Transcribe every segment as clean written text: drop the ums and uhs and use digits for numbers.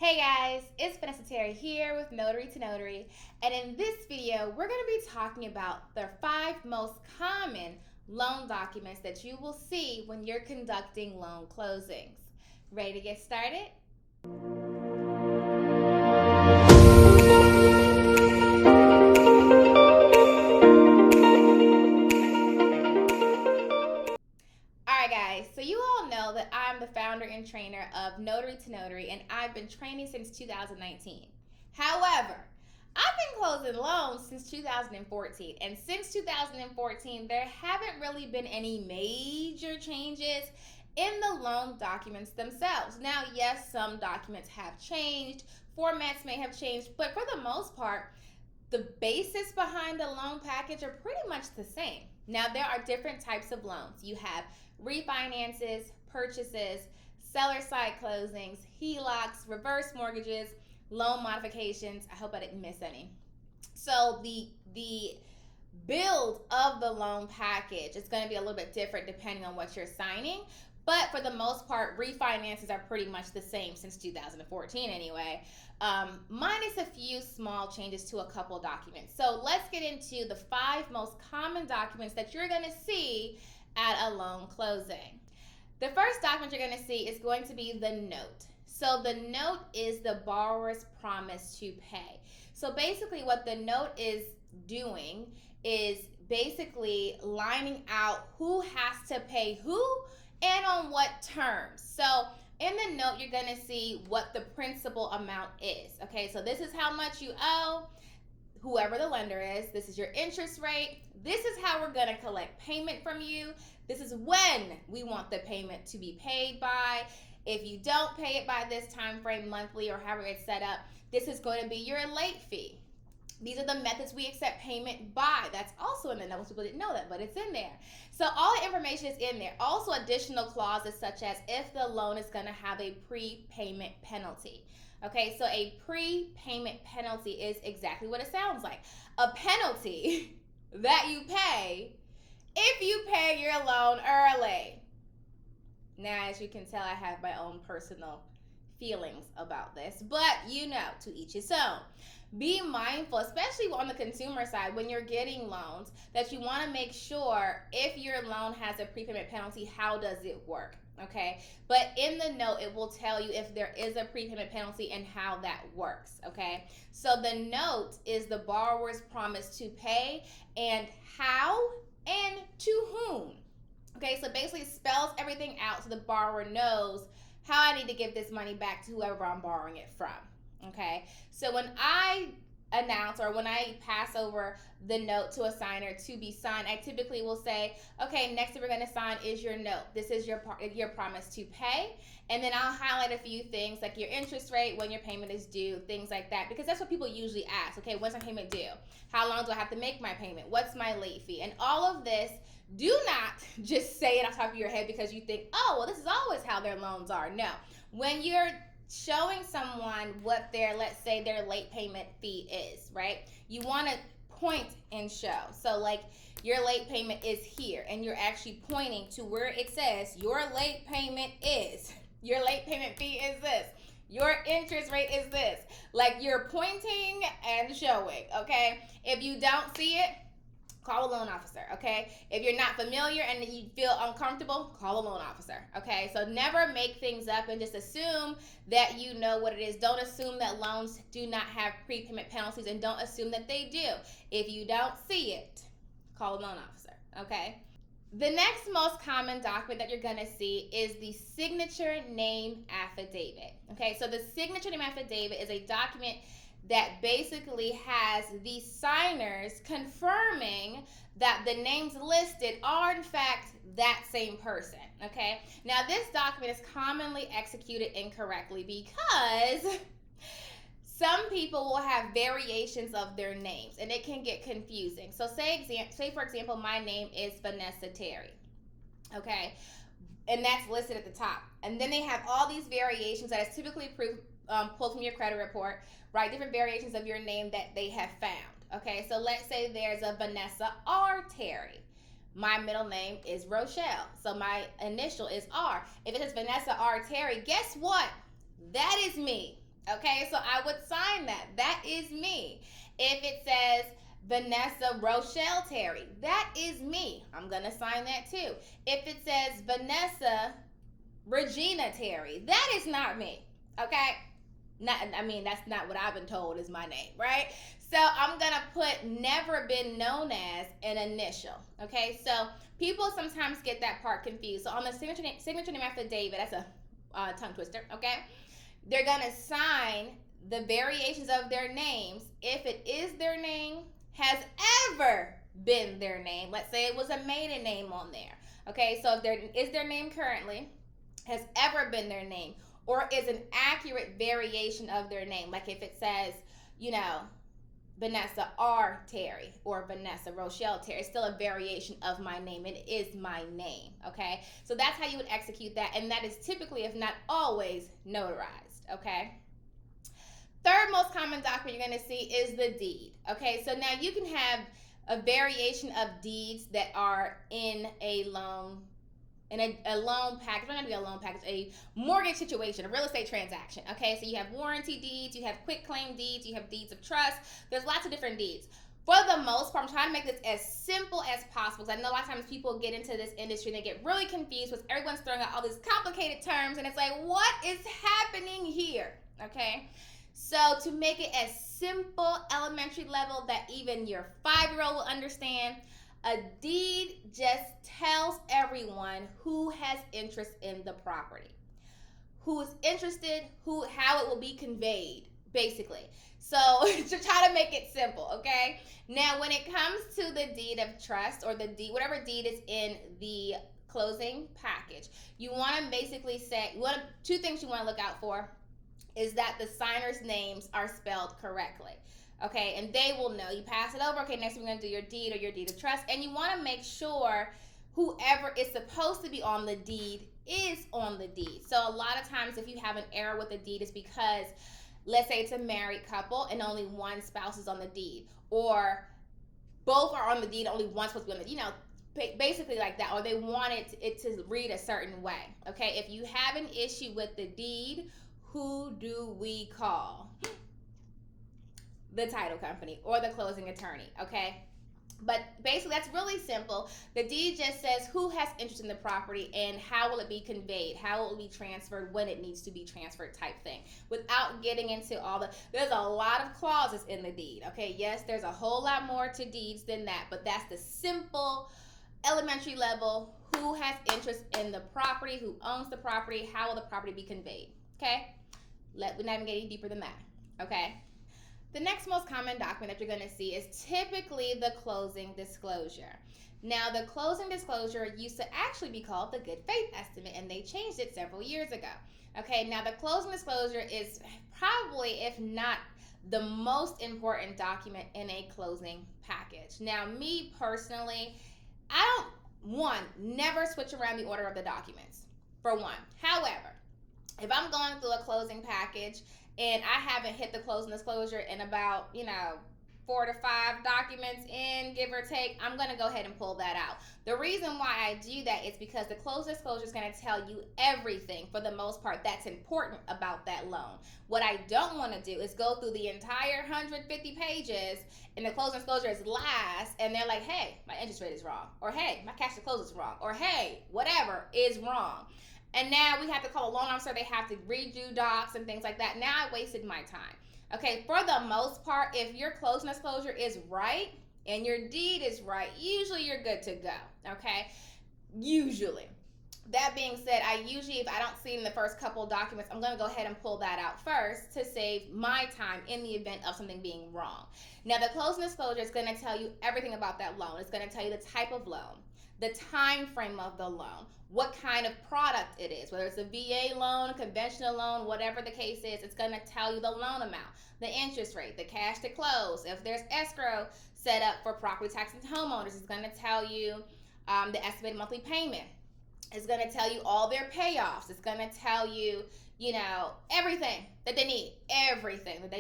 Hey guys, it's Vaness here with Notary to Notary, and in this video, we're going to be talking about the 5 most common loan documents that you will see when you're conducting loan closings. Ready to get started? Alright guys, so you all know that I'm the founder and trainer of Notary to Notary, and I've been training since 2019. However, I've been closing loans since 2014, and since 2014 there haven't really been any major changes in the loan documents themselves. Now, yes, some documents have changed, formats may have changed, but for the most part, the basis behind the loan package are pretty much the same. Now, there are different types of loans. You have refinances, purchases, seller side closings, HELOCs, reverse mortgages, loan modifications. I hope I didn't miss any. So the build of the loan package is going to be a little bit different depending on what you're signing. But for the most part, refinances are pretty much the same since 2014 anyway, minus a few small changes to a couple documents. So let's get into the 5 most common documents that you're going to see at a loan closing. The first document you're going to see is going to be the note. So the note is the borrower's promise to pay. So basically what the note is doing is basically lining out who has to pay who and on what terms. So in the note, you're going to see what the principal amount is. Okay, so this is how much you owe whoever the lender is. This is your interest rate. This is how we're going to collect payment from you. This is when we want the payment to be paid by. If you don't pay it by this time frame, monthly or however it's set up, this is going to be your late fee. These are the methods we accept payment by. That's also in the note. Most people didn't know that, but it's in there. So all the information is in there. Also additional clauses such as if the loan is going to have a prepayment penalty. Okay, so a prepayment penalty is exactly what it sounds like. A penalty that you pay if you pay your loan early. Now, as you can tell, I have my own personal feelings about this, but you know, to each his own. Be mindful, especially on the consumer side, when you're getting loans, that you want to make sure if your loan has a prepayment penalty, how does it work? Okay, but in the note, it will tell you if there is a prepayment penalty and how that works. Okay, so the note is the borrower's promise to pay and how and to whom. Okay, so basically it spells everything out so the borrower knows how I need to give this money back to whoever I'm borrowing it from. Okay, so when I announce or when I pass over the note to a signer to be signed, I typically will say, okay, next thing we're going to sign is your note. This is your promise to pay. And then I'll highlight a few things like your interest rate, when your payment is due, things like that, because that's what people usually ask. Okay, when's my payment due? How long do I have to make my payment? What's my late fee? And all of this, do not just say it on top of your head because you think, oh, well, this is always how their loans are. No. When you're showing someone what their, let's say, their late payment fee is, right? You want to point and show. So like your late payment is here and you're actually pointing to where it says your late payment is. Your late payment fee is this. Your interest rate is this. Like you're pointing and showing, okay? If you don't see it, call a loan officer, okay? If you're not familiar and you feel uncomfortable, call a loan officer, okay? So never make things up and just assume that you know what it is. Don't assume that loans do not have prepayment penalties and don't assume that they do. If you don't see it, call a loan officer, okay? The next most common document that you're gonna see is the signature name affidavit, okay? So the signature name affidavit is a document that basically has the signers confirming that the names listed are in fact that same person, okay? Now this document is commonly executed incorrectly because some people will have variations of their names and it can get confusing. So say for example, my name is Vanessa Terry, okay? And that's listed at the top. And then they have all these variations that is typically pulled from your credit report, right? Different variations of your name that they have found. Okay, so let's say there's a Vanessa R. Terry. My middle name is Rochelle, so my initial is R. If it says Vanessa R. Terry, guess what? That is me. Okay, so I would sign that. That is me. If it says Vanessa Rochelle Terry, that is me. I'm going to sign that too. If it says Vanessa Regina Terry, that is not me. Okay? That's not what I've been told is my name, right? So I'm gonna put never been known as an initial. Okay, so people sometimes get that part confused. So on the signature name affidavit, that's a tongue twister. Okay, they're gonna sign the variations of their names if it is their name, has ever been their name. Let's say it was a maiden name on there. Okay, so if there is their name currently, has ever been their name, or is an accurate variation of their name. Like if it says, Vanessa R. Terry or Vanessa Rochelle Terry, it's still a variation of my name. It is my name, okay? So that's how you would execute that, and that is typically, if not always, notarized, okay? Third most common document you're going to see is the deed, okay? So now you can have a variation of deeds that are in a loan package, not going to be a loan package, a mortgage situation, a real estate transaction. Okay, so you have warranty deeds, you have quit claim deeds, you have deeds of trust. There's lots of different deeds. For the most part, I'm trying to make this as simple as possible, because I know a lot of times people get into this industry and they get really confused because everyone's throwing out all these complicated terms, and it's like, what is happening here? Okay, so to make it as simple, elementary level that even your 5-year-old will understand, a deed just tells everyone who has interest in the property, who is interested, how it will be conveyed, basically. So to try to make it simple, okay? Now, when it comes to the deed of trust, or the deed, whatever deed is in the closing package, you want to basically say, two things you want to look out for is that the signer's names are spelled correctly. Okay, and they will know. You pass it over. Okay, next we're going to do your deed or your deed of trust. And you want to make sure whoever is supposed to be on the deed is on the deed. So a lot of times if you have an error with the deed, it's because, let's say it's a married couple and only one spouse is on the deed. Or both are on the deed, only one's supposed to be on the, basically like that. Or they want it to read a certain way. Okay, if you have an issue with the deed, who do we call? The title company or the closing attorney, okay? But basically, that's really simple. The deed just says who has interest in the property and how will it be conveyed, how will it be transferred, when it needs to be transferred, type thing. Without getting into there's a lot of clauses in the deed, okay? Yes, there's a whole lot more to deeds than that, but that's the simple, elementary level, who has interest in the property, who owns the property, how will the property be conveyed, okay? We're not even get any deeper than that, okay? The next most common document that you're going to see is typically the closing disclosure. Now, the closing disclosure used to actually be called the good faith estimate, and they changed it several years ago. Okay, now the closing disclosure is probably, if not the most important document in a closing package. Now, me personally, I never switch around the order of the documents, for one. However, if I'm going through a closing package and I haven't hit the closing disclosure in about, 4 to 5 documents in, give or take, I'm going to go ahead and pull that out. The reason why I do that is because the closing disclosure is going to tell you everything, for the most part, that's important about that loan. What I don't want to do is go through the entire 150 pages and the closing disclosure is last, and they're like, hey, my interest rate is wrong, or hey, my cash to close is wrong, or hey, whatever is wrong. And now we have to call a loan officer. They have to redo docs and things like that. Now I wasted my time. Okay, for the most part, if your closing disclosure is right and your deed is right, usually you're good to go. Okay, usually. That being said, if I don't see it in the first couple of documents, I'm going to go ahead and pull that out first to save my time in the event of something being wrong. Now, the closing disclosure is going to tell you everything about that loan. It's going to tell you the type of loan, the time frame of the loan, what kind of product it is, whether it's a VA loan, a conventional loan, whatever the case is. It's going to tell you the loan amount, the interest rate, the cash to close. If there's escrow set up for property tax and homeowners, it's going to tell you the estimated monthly payment. It's going to tell you all their payoffs. It's going to tell you, everything that they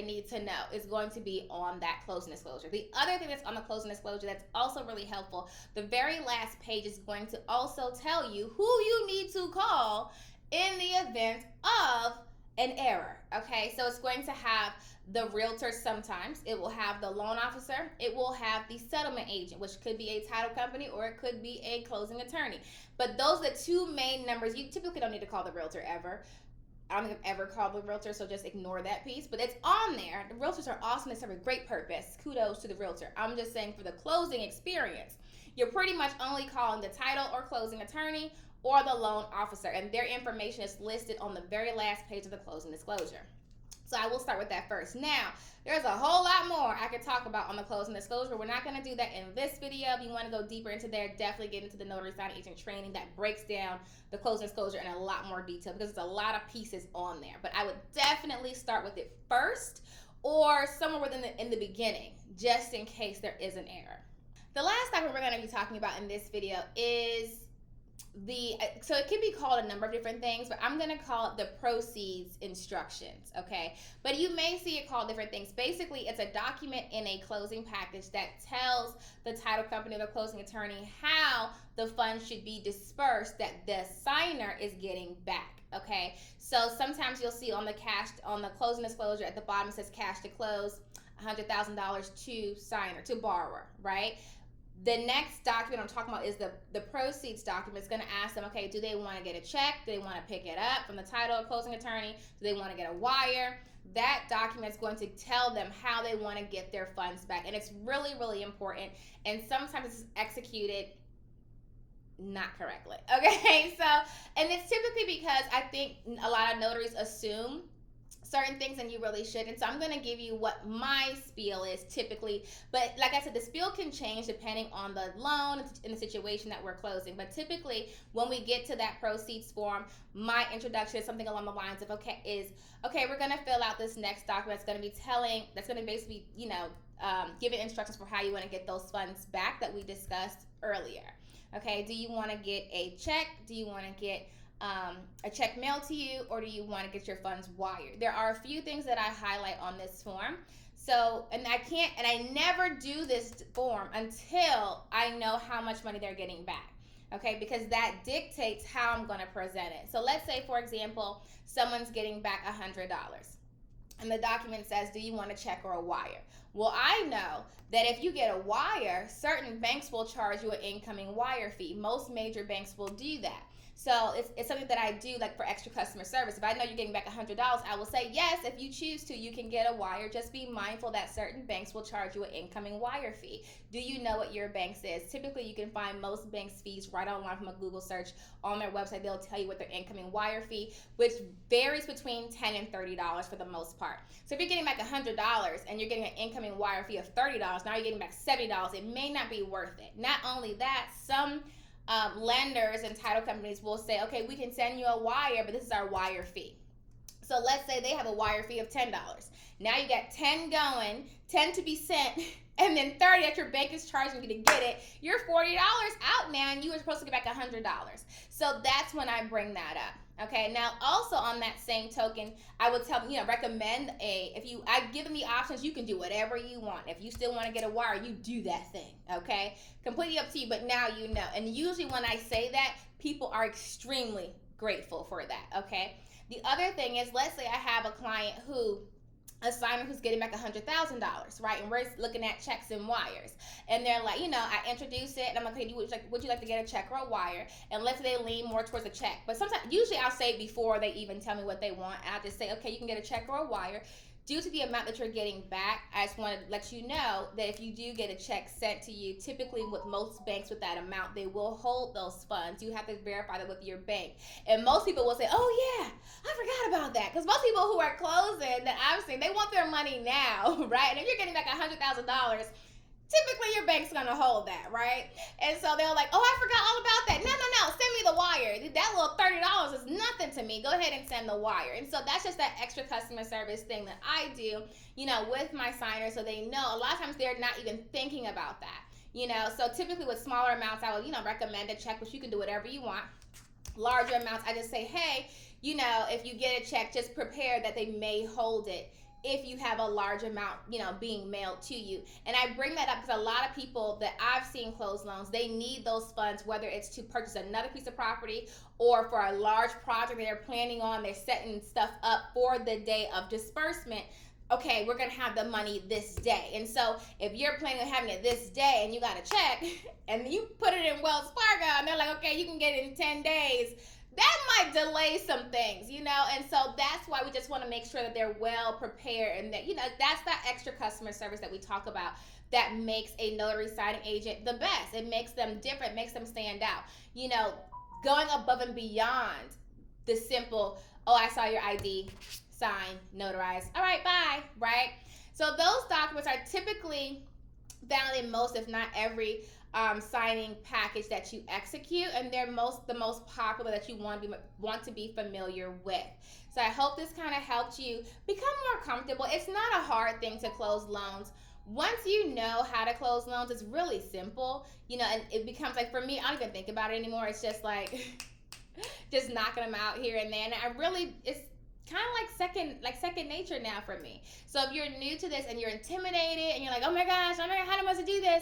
need to know is going to be on that closing disclosure. The other thing that's on the closing disclosure that's also really helpful, the very last page is going to also tell you who you need to call in the event of an error. Okay, so it's going to have the realtor sometimes, it will have the loan officer, it will have the settlement agent, which could be a title company or it could be a closing attorney. But those are the two main numbers. You typically don't need to call the realtor ever. I don't think I've ever called the realtor, so just ignore that piece. But it's on there. The realtors are awesome. They serve a great purpose. Kudos to the realtor. I'm just saying for the closing experience, you're pretty much only calling the title or closing attorney or the loan officer, and their information is listed on the very last page of the closing disclosure. So I will start with that first. Now, there's a whole lot more I could talk about on the closing disclosure. We're not going to do that in this video. If you want to go deeper into there, definitely get into the Notary Signing Agent training that breaks down the closing disclosure in a lot more detail because there's a lot of pieces on there. But I would definitely start with it first or somewhere in the beginning, just in case there is an error. The last topic we're going to be talking about in this video is so it can be called a number of different things, but I'm going to call it the proceeds instructions, okay? But you may see it called different things. Basically, it's a document in a closing package that tells the title company or the closing attorney how the funds should be dispersed that the signer is getting back, okay? So sometimes you'll see on the closing disclosure at the bottom it says cash to close, $100,000 to signer, to borrower, right? The next document I'm talking about is the proceeds document. It's going to ask them, okay, do they want to get a check? Do they want to pick it up from the title or closing attorney? Do they want to get a wire? That document is going to tell them how they want to get their funds back. And it's really, really important. And sometimes it's executed not correctly. Okay, so, and it's typically because I think a lot of notaries assume certain things and you really shouldn't. So I'm going to give you what my spiel is typically, but like I said, the spiel can change depending on the loan and the situation that we're closing. But typically when we get to that proceeds form, my introduction is something along the lines of okay, we're going to fill out this next document that's going to basically giving instructions for how you want to get those funds back that we discussed earlier. Okay, do you want to get a check? Do you want to get a check mailed to you, or do you want to get your funds wired? There are a few things that I highlight on this form. So, and I never do this form until I know how much money they're getting back. Okay, because that dictates how I'm going to present it. So let's say, for example, someone's getting back $100. And the document says, do you want a check or a wire? Well, I know that if you get a wire, certain banks will charge you an incoming wire fee. Most major banks will do that. So it's something that I do like for extra customer service. If I know you're getting back $100, I will say, yes, if you choose to, you can get a wire. Just be mindful that certain banks will charge you an incoming wire fee. Do you know what your bank says? Typically, you can find most banks' fees right online from a Google search on their website. They'll tell you what their incoming wire fee, which varies between $10 and $30 for the most part. So if you're getting back $100 and you're getting an incoming wire fee of $30, now you're getting back $70, it may not be worth it. Not only that, some lenders and title companies will say, okay, we can send you a wire, but this is our wire fee. So let's say they have a wire fee of $10. Now you got 10 going, 10 to be sent, and then 30 that your bank is charging you to get it. You're $40 out now, and you were supposed to get back $100. So that's when I bring that up. Okay, now also on that same token, I would recommend I've given the options, you can do whatever you want. If you still want to get a wire, you do that thing, okay? Completely up to you, but now you know. And usually when I say that, people are extremely grateful for that, okay? The other thing is, let's say I have a signer who's getting back $100,000, right? And we're looking at checks and wires. And they're like, I introduce it, and I'm like, hey, would you like to get a check or a wire? And let's say they lean more towards a check. But usually I'll say before they even tell me what they want, I'll just say, okay, you can get a check or a wire. Due to the amount that you're getting back, I just want to let you know that if you do get a check sent to you, typically with most banks with that amount, they will hold those funds. You have to verify that with your bank. And most people will say, oh yeah, I forgot about that. Because most people who are closing that I've seen, they want their money now, right? And if you're getting back $100,000, typically your bank's going to hold that, right? And so they're like, oh, I forgot all about that. No, send me the wire. That little $30 is nothing to me. Go ahead and send the wire. And so that's just that extra customer service thing that I do, with my signers, so they know. A lot of times they're not even thinking about that, So typically with smaller amounts, I would, recommend a check, which you can do whatever you want. Larger amounts, I just say, hey, if you get a check, just prepare that they may hold it if you have a large amount, being mailed to you. And I bring that up because a lot of people that I've seen close loans, they need those funds, whether it's to purchase another piece of property or for a large project they're planning on. They're setting stuff up for the day of disbursement. Okay, we're gonna have the money this day. And so if you're planning on having it this day and you got a check and you put it in Wells Fargo and they're like, okay, you can get it in 10 days, that might delay some things, and so that's why we just want to make sure that they're well prepared, and that, that's that extra customer service that we talk about that makes a notary signing agent the best. It makes them different, makes them stand out, going above and beyond the simple, oh, I saw your ID, sign, notarize, all right, bye, right? So those documents are typically found in most, if not every, signing package that you execute, and they're the most popular that you want to be familiar with. So I hope this kind of helped you become more comfortable. It's not a hard thing to close loans. Once you know how to close loans, it's really simple, and it becomes like, for me, I don't even think about it anymore. It's just like just knocking them out here and there, and it's kind of like second nature now for me. So if you're new to this and you're intimidated and you're like, oh my gosh, I don't know how to do this,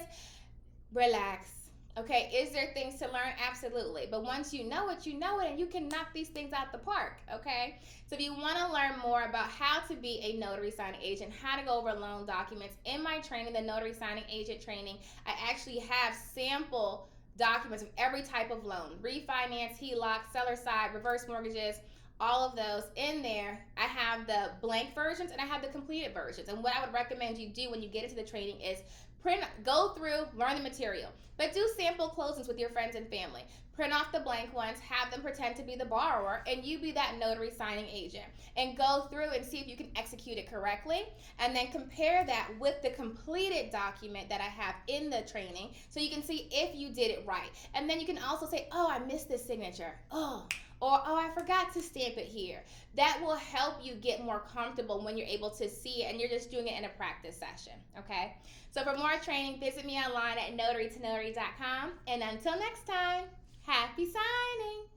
relax. Okay, is there things to learn? Absolutely. But once you know it, and you can knock these things out the park. Okay, so if you want to learn more about how to be a notary signing agent, how to go over loan documents, in my training, the Notary Signing Agent Training, I actually have sample documents of every type of loan: refinance, HELOC, seller side, reverse mortgages, all of those in there. I have the blank versions and I have the completed versions. And what I would recommend you do when you get into the training is go through, learn the material, but do sample closings with your friends and family. Print off the blank ones, have them pretend to be the borrower, and you be that notary signing agent. And go through and see if you can execute it correctly, and then compare that with the completed document that I have in the training so you can see if you did it right. And then you can also say, oh, I missed this signature. Or, oh, I forgot to stamp it here. That will help you get more comfortable when you're able to see it and you're just doing it in a practice session, okay? So for more training, visit me online at notarytonotary.com. And until next time, happy signing!